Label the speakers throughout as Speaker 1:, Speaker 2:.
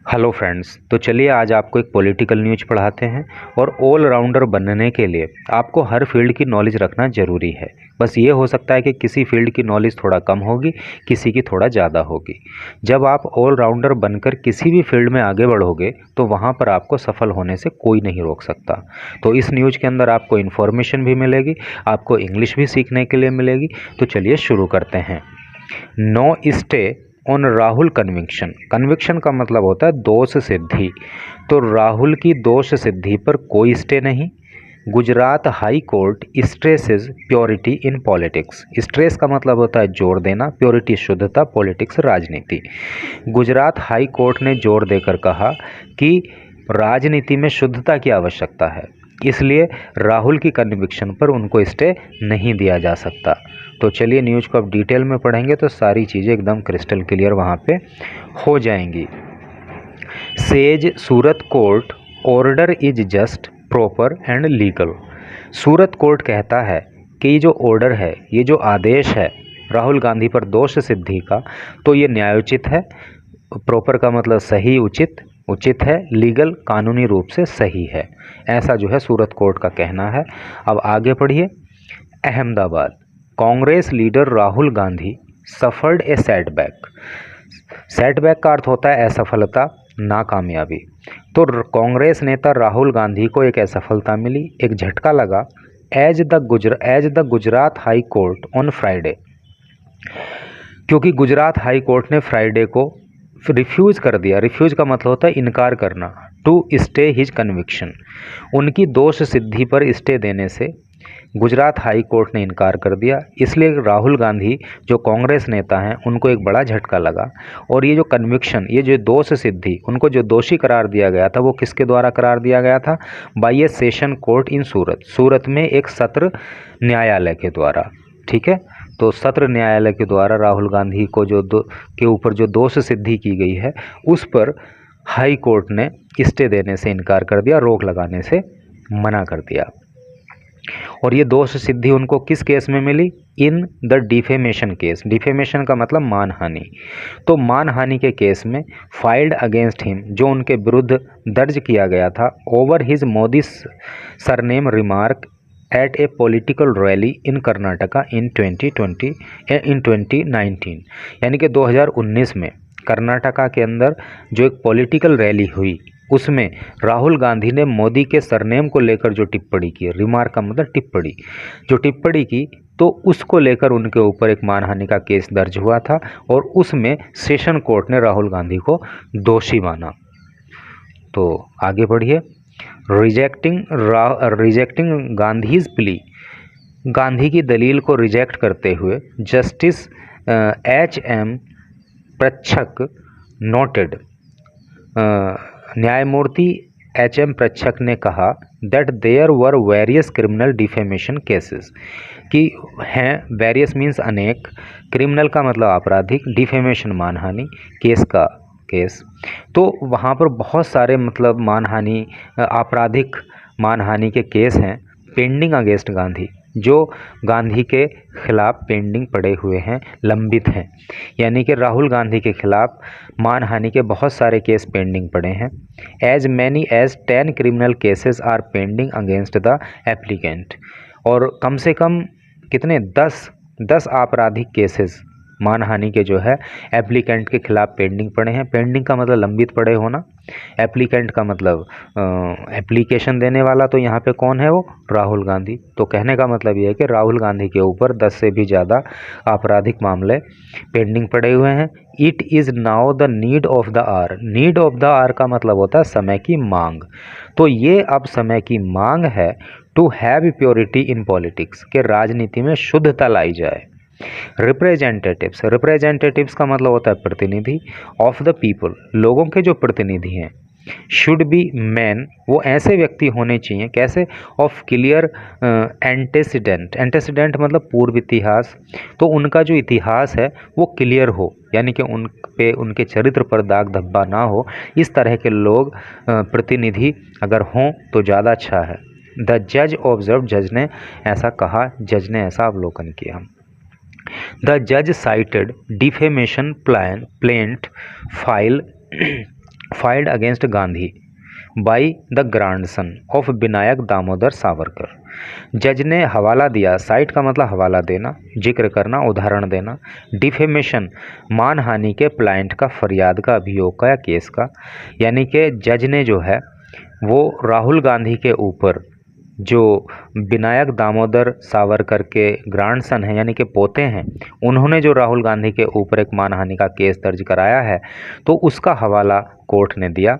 Speaker 1: Hello friends, तो चलिए आज आपको एक पॉलिटिकल न्यूज पढ़ाते हैं। और ऑल राउंडर बनने के लिए आपको हर फील्ड की नॉलेज रखना ज़रूरी है। बस ये हो सकता है कि किसी फील्ड की नॉलेज थोड़ा कम होगी, किसी की थोड़ा ज़्यादा होगी। जब आप ऑल राउंडर बनकर किसी भी फील्ड में आगे बढ़ोगे तो वहाँ पर आपको सफल होने से कोई नहीं रोक सकता। तो इस न्यूज के अंदर आपको इन्फॉर्मेशन भी मिलेगी, आपको इंग्लिश भी सीखने के लिए मिलेगी। तो चलिए शुरू करते हैं। No stay on Rahul conviction. Conviction का मतलब होता है दोष सिद्धि। तो राहुल की दोष सिद्धि पर कोई स्टे नहीं। Gujarat high court stresses purity in politics. Stress का मतलब होता है जोर देना, प्योरिटी शुद्धता, पॉलिटिक्स राजनीति। गुजरात हाई कोर्ट ने जोर देकर कहा कि राजनीति में शुद्धता की आवश्यकता है, इसलिए राहुल की कन्विक्शन पर उनको स्टे नहीं दिया जा सकता। तो चलिए न्यूज़ को अब डिटेल में पढ़ेंगे तो सारी चीज़ें एकदम क्रिस्टल क्लियर वहाँ पे हो जाएंगी। Says Surat court order is just proper and legal. Surat court कहता है कि ये जो ऑर्डर है, ये जो आदेश है राहुल गांधी पर दोष सिद्धि का, तो ये न्यायोचित है। प्रॉपर का मतलब सही, उचित, उचित है। लीगल कानूनी रूप से सही है, ऐसा जो है सूरत कोर्ट का कहना है। अब आगे पढ़िए। अहमदाबाद कांग्रेस लीडर राहुल गांधी सफर्ड ए सेटबैक। सेटबैक का अर्थ होता है असफलता, नाकामयाबी। तो कांग्रेस नेता राहुल गांधी को एक असफलता मिली, एक झटका लगा। As the Gujarat high court on Friday, क्योंकि गुजरात हाई कोर्ट ने फ्राइडे को रिफ्यूज़ कर दिया। रिफ्यूज़ का मतलब होता है इनकार करना। टू स्टे हिज कन्विक्शन, उनकी दोष सिद्धि पर स्टे देने से गुजरात हाई कोर्ट ने इनकार कर दिया। इसलिए राहुल गांधी जो कांग्रेस नेता हैं उनको एक बड़ा झटका लगा। और ये जो कन्विक्शन, ये जो दोष सिद्धि, उनको जो दोषी करार दिया गया था वो किसके द्वारा करार दिया गया था? बाय ए सेशन कोर्ट इन सूरत। सूरत में एक सत्र न्यायालय के द्वारा। ठीक है, तो सत्र न्यायालय के द्वारा राहुल गांधी को के ऊपर जो दोष सिद्धि की गई है उस पर हाई कोर्ट ने स्टे देने से इनकार कर दिया, रोक लगाने से मना कर दिया। और ये दोष सिद्धि उनको किस केस में मिली? In the defamation case. Defamation का मतलब मानहानि। तो मानहानि के केस में फाइल्ड अगेंस्ट हिम, जो उनके विरुद्ध दर्ज किया गया था, over his Modi surname remark at a political rally in Karnataka in 2019, यानी कि 2019 में कर्नाटका के अंदर जो एक पॉलिटिकल रैली हुई उसमें राहुल गांधी ने मोदी के सरनेम को लेकर जो टिप्पणी की, रिमार्क का मतलब टिप्पणी, जो टिप्पणी की, तो उसको लेकर उनके ऊपर एक मानहानि का केस दर्ज हुआ था और उसमें सेशन कोर्ट ने राहुल गांधी को दोषी माना। तो आगे बढ़िए। रिजेक्टिंग गांधीज प्ली, गांधी की दलील को रिजेक्ट करते हुए जस्टिस HM प्रच्छक नोटेड, न्यायमूर्ति HM प्रच्छक ने कहा that there were various criminal defamation cases, कि हैं, वेरियस मीन्स अनेक, क्रिमिनल का मतलब आपराधिक, डिफेमेशन मानहानि, केस, तो वहाँ पर बहुत सारे मतलब मानहानि, आपराधिक मानहानि के केस हैं पेंडिंग अगेंस्ट गांधी, जो गांधी के खिलाफ पेंडिंग पड़े हुए हैं, लंबित हैं। यानी कि राहुल गांधी के खिलाफ मानहानि के बहुत सारे केस पेंडिंग पड़े हैं। As many as 10 criminal cases are pending against the applicant, और कम से कम कितने? 10 आपराधिक केसेस मानहानि के जो है एप्लीकेंट के खिलाफ पेंडिंग पड़े हैं। पेंडिंग का मतलब लंबित पड़े होना, एप्लीकेंट का मतलब एप्लीकेशन देने वाला, तो यहाँ पे कौन है? वो राहुल गांधी। तो कहने का मतलब ये है कि राहुल गांधी के ऊपर 10 से भी ज़्यादा आपराधिक मामले पेंडिंग पड़े हुए हैं। It is now the need of the hour. Need of the hour का मतलब होता है समय की मांग। तो ये अब समय की मांग है to have purity in politics, के राजनीति में शुद्धता लाई जाए। रिप्रेजेंटेटिव्स का मतलब होता है प्रतिनिधि, ऑफ द पीपल, लोगों के जो प्रतिनिधि हैं। शुड बी मैन, वो ऐसे व्यक्ति होने चाहिए, कैसे? Of clear antecedent. एंटेसिडेंट मतलब पूर्व इतिहास, तो उनका जो इतिहास है वो क्लियर हो, यानी कि उन पे, उनके चरित्र पर दाग धब्बा ना हो। इस तरह के लोग प्रतिनिधि अगर हों तो ज़्यादा अच्छा है। द जज ऑब्जर्व, जज ने ऐसा कहा, जज ने ऐसा अवलोकन किया। The judge cited defamation plaint file filed against Gandhi by the grandson of Vinayak Damodar Savarkar. जज ने हवाला दिया, साइट का मतलब हवाला देना, जिक्र करना, उदाहरण देना। डिफेमेशन मानहानि के प्लाइंट का, फरियाद का, अभियोग का या केस का। यानी कि जज ने जो है वो राहुल गांधी के ऊपर, जो विनायक दामोदर सावरकर के ग्रैंडसन हैं यानी कि पोते हैं, उन्होंने जो राहुल गांधी के ऊपर एक मानहानि का केस दर्ज कराया है तो उसका हवाला कोर्ट ने दिया।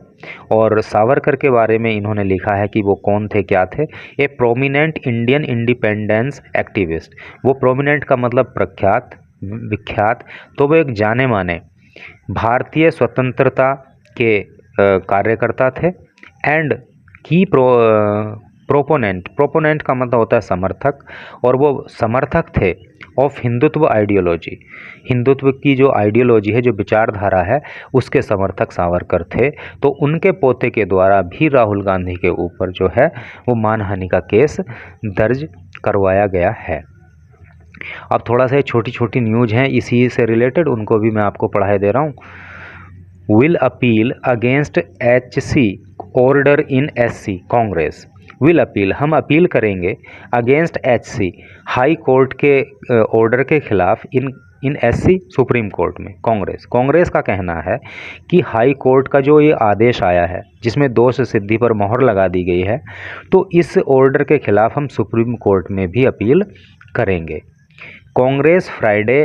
Speaker 1: और सावरकर के बारे में इन्होंने लिखा है कि वो कौन थे, क्या थे। ए प्रोमिनेंट इंडियन इंडिपेंडेंस एक्टिविस्ट। वो प्रोमिनेंट का मतलब प्रख्यात, विख्यात, तो वो एक जाने माने भारतीय स्वतंत्रता के कार्यकर्ता थे। एंड की प्रोपोनेंट का मतलब होता है समर्थक, और वो समर्थक थे ऑफ हिंदुत्व आइडियोलॉजी। हिंदुत्व की जो आइडियोलॉजी है, जो विचारधारा है, उसके समर्थक सावरकर थे। तो उनके पोते के द्वारा भी राहुल गांधी के ऊपर जो है वो मानहानि का केस दर्ज करवाया गया है। अब थोड़ा सा छोटी छोटी न्यूज़ हैं इसी से रिलेटेड, उनको भी मैं आपको पढ़ाई दे रहा हूँ। Will appeal against HC order in SC Congress. Will appeal, हम अपील करेंगे अगेंस्ट HC हाई कोर्ट के ऑर्डर के खिलाफ इन SC सुप्रीम कोर्ट में। कांग्रेस का कहना है कि हाई कोर्ट का जो ये आदेश आया है जिसमें दोष सिद्धि पर मोहर लगा दी गई है, तो इस ऑर्डर के खिलाफ हम सुप्रीम कोर्ट में भी अपील करेंगे। कांग्रेस फ्राइडे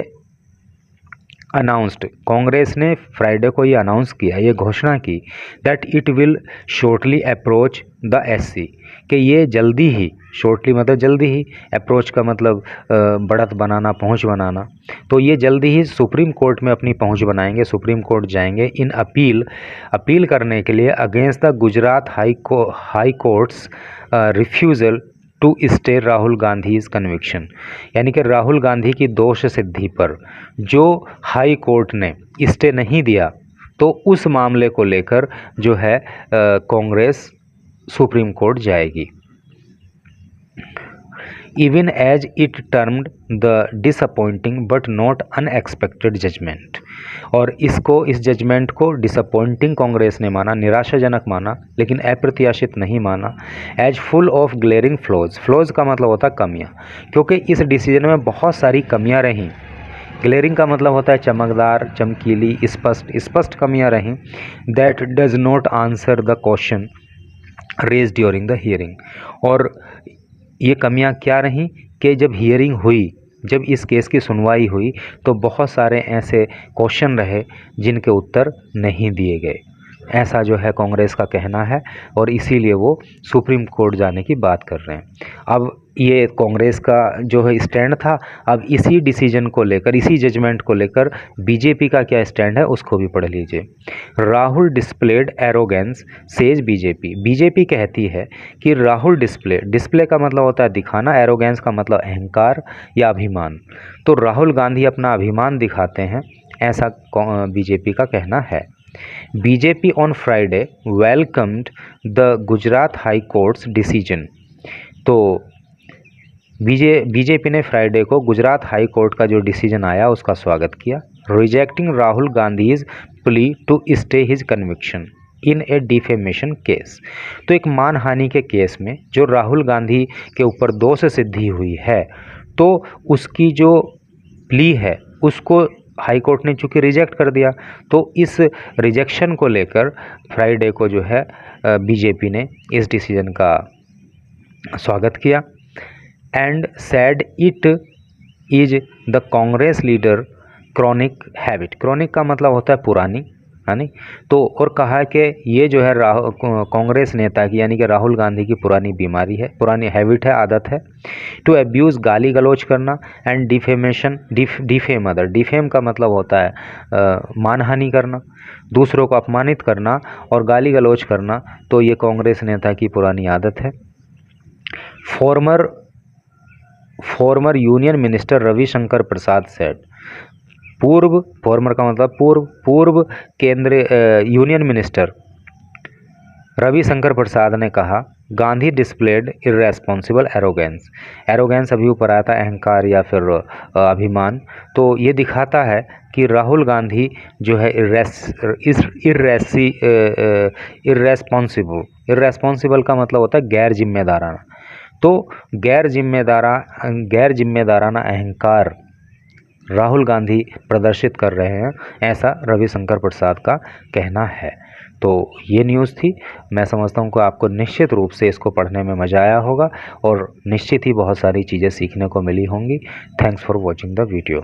Speaker 1: अनाउंस्ड, कांग्रेस ने फ्राइडे को ये अनाउंस किया, ये घोषणा की that it will shortly approach the SC, कि ये जल्दी ही, शॉर्टली मतलब जल्दी ही, अप्रोच का मतलब बढ़त बनाना, पहुंच बनाना, तो ये जल्दी ही सुप्रीम कोर्ट में अपनी पहुंच बनाएंगे, सुप्रीम कोर्ट जाएंगे इन अपील करने के लिए against the Gujarat high courts refusal to stay Rahul Gandhi's conviction. यानी कि राहुल गांधी की दोष सिद्धि पर जो हाई कोर्ट ने स्टे नहीं दिया, तो उस मामले को लेकर जो है कांग्रेस सुप्रीम कोर्ट जाएगी। Even as it termed the disappointing but not unexpected judgment. और इस जजमेंट को डिसअपॉइंटिंग कांग्रेस ने माना, निराशाजनक माना, लेकिन अप्रत्याशित नहीं माना। As full of glaring flaws का मतलब होता है कमियां, क्योंकि इस डिसीजन में बहुत सारी कमियां रहीं। ग्लेरिंग का मतलब होता है चमकदार, चमकीली, स्पष्ट कमियां रहीं। That does not answer the question raise during the hearing. और ये कमियां क्या रहीं कि जब हियरिंग हुई, जब इस केस की सुनवाई हुई, तो बहुत सारे ऐसे क्वेश्चन रहे जिनके उत्तर नहीं दिए गए। ऐसा जो है कांग्रेस का कहना है, और इसीलिए वो सुप्रीम कोर्ट जाने की बात कर रहे हैं। अब ये कांग्रेस का जो है स्टैंड था। अब इसी डिसीजन को लेकर, इसी जजमेंट को लेकर बीजेपी का क्या स्टैंड है उसको भी पढ़ लीजिए। Rahul displayed arrogance says BJP कहती है कि राहुल डिस्प्ले का मतलब होता है दिखाना, एरोगेंस का मतलब अहंकार या अभिमान। तो राहुल गांधी अपना अभिमान दिखाते हैं, ऐसा बीजेपी का कहना है। BJP on Friday welcomed the Gujarat high courts decision. तो बीजेपी ने फ्राइडे को गुजरात हाई कोर्ट का जो डिसीजन आया उसका स्वागत किया। Rejecting Rahul Gandhi's plea to stay his conviction in a defamation case. तो एक मानहानि के केस में जो राहुल गांधी के ऊपर दोष सिद्धि हुई है, तो उसकी जो प्ली है उसको हाई कोर्ट ने चूँकि रिजेक्ट कर दिया, तो इस रिजेक्शन को लेकर फ्राइडे को जो है बीजेपी ने इस डिसीजन का स्वागत किया। And sad it is the Congress leader chronic habit. Chronic का मतलब होता है पुरानी, है नहीं। तो और कहा कि ये जो है कांग्रेस नेता की यानी कि राहुल गांधी की पुरानी बीमारी है, पुरानी हैबिट है, आदत है। टू अब्यूज़, गाली गलौज करना। And defamation, defame other, defame का मतलब होता है मानहानि करना, दूसरों को अपमानित करना और गाली गलौज करना। तो ये कांग्रेस नेता की पुरानी आदत है। फॉर्मर यूनियन मिनिस्टर रविशंकर प्रसाद सेड। फॉर्मर का मतलब पूर्व केंद्रीय यूनियन मिनिस्टर रविशंकर प्रसाद ने कहा Gandhi displayed irresponsible arrogance. Arrogance अभी ऊपर आया था, अहंकार या फिर अभिमान। तो ये दिखाता है कि राहुल गांधी जो है इर्रेस्पॉन्सिबल का मतलब होता है गैर जिम्मेदाराना। तो गैर जिम्मेदाराना अहंकार राहुल गांधी प्रदर्शित कर रहे हैं, ऐसा रविशंकर प्रसाद का कहना है। तो ये न्यूज़ थी। मैं समझता हूँ कि आपको निश्चित रूप से इसको पढ़ने में मज़ा आया होगा और निश्चित ही बहुत सारी चीज़ें सीखने को मिली होंगी। Thanks for watching the video.